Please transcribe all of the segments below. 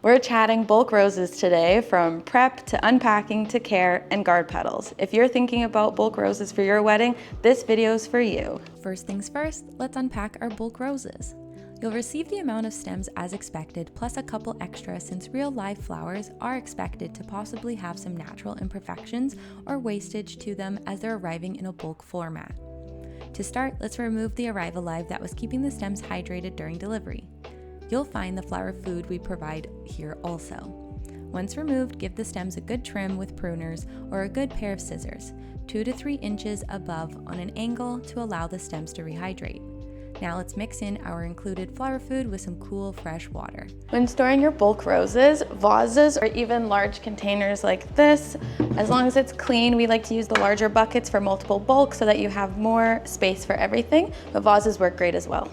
We're chatting bulk roses today, from prep to unpacking to care and guard petals. If you're thinking about bulk roses for your wedding, this video's for you. First things first, let's unpack our bulk roses. You'll receive the amount of stems as expected, plus a couple extra, since real live flowers are expected to possibly have some natural imperfections or wastage to them as they're arriving in a bulk format. To start, let's remove the Arrive Alive that was keeping the stems hydrated during delivery. You'll find the flower food we provide here also. Once removed, give the stems a good trim with pruners or a good pair of scissors, 2 to 3 inches above on an angle to allow the stems to rehydrate. Now let's mix in our included flower food with some cool, fresh water. When storing your bulk roses, vases, or even large containers like this, as long as it's clean, we like to use the larger buckets for multiple bulk so that you have more space for everything, but vases work great as well.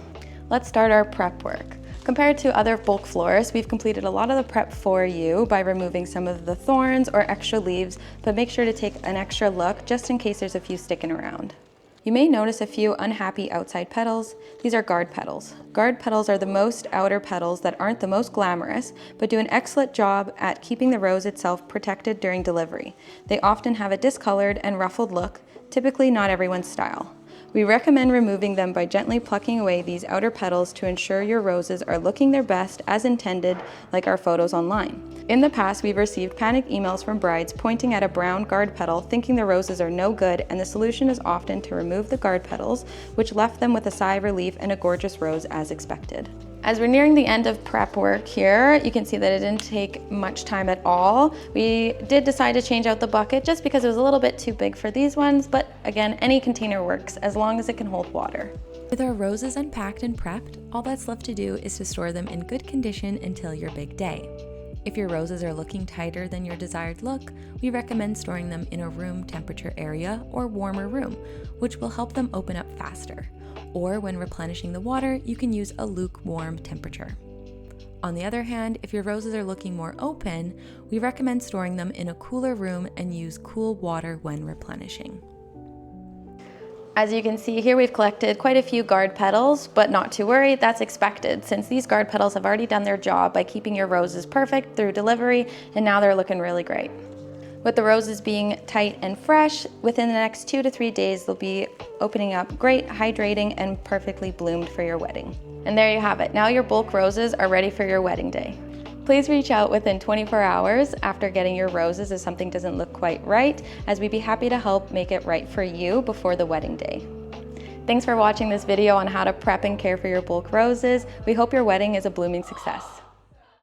Let's start our prep work. Compared to other bulk florists, we've completed a lot of the prep for you by removing some of the thorns or extra leaves, but make sure to take an extra look just in case there's a few sticking around. You may notice a few unhappy outside petals. These are guard petals. Guard petals are the most outer petals that aren't the most glamorous, but do an excellent job at keeping the rose itself protected during delivery. They often have a discolored and ruffled look, typically not everyone's style. We recommend removing them by gently plucking away these outer petals to ensure your roses are looking their best as intended, like our photos online. In the past, we've received panic emails from brides pointing at a brown guard petal, thinking the roses are no good, and the solution is often to remove the guard petals, which left them with a sigh of relief and a gorgeous rose as expected. As we're nearing the end of prep work here, you can see that it didn't take much time at all. We did decide to change out the bucket just because it was a little bit too big for these ones, but again, any container works as long as it can hold water. With our roses unpacked and prepped, all that's left to do is to store them in good condition until your big day. If your roses are looking tighter than your desired look, we recommend storing them in a room temperature area or warmer room, which will help them open up faster. Or when replenishing the water, you can use a lukewarm temperature. On the other hand, if your roses are looking more open, we recommend storing them in a cooler room and use cool water when replenishing. As you can see here, we've collected quite a few guard petals, but not to worry, that's expected since these guard petals have already done their job by keeping your roses perfect through delivery, and now they're looking really great. With the roses being tight and fresh, within the next 2 to 3 days, they'll be opening up great, hydrating, and perfectly bloomed for your wedding. And there you have it. Now your bulk roses are ready for your wedding day. Please reach out within 24 hours after getting your roses if something doesn't look quite right, as we'd be happy to help make it right for you before the wedding day. Thanks for watching this video on how to prep and care for your bulk roses. We hope your wedding is a blooming success.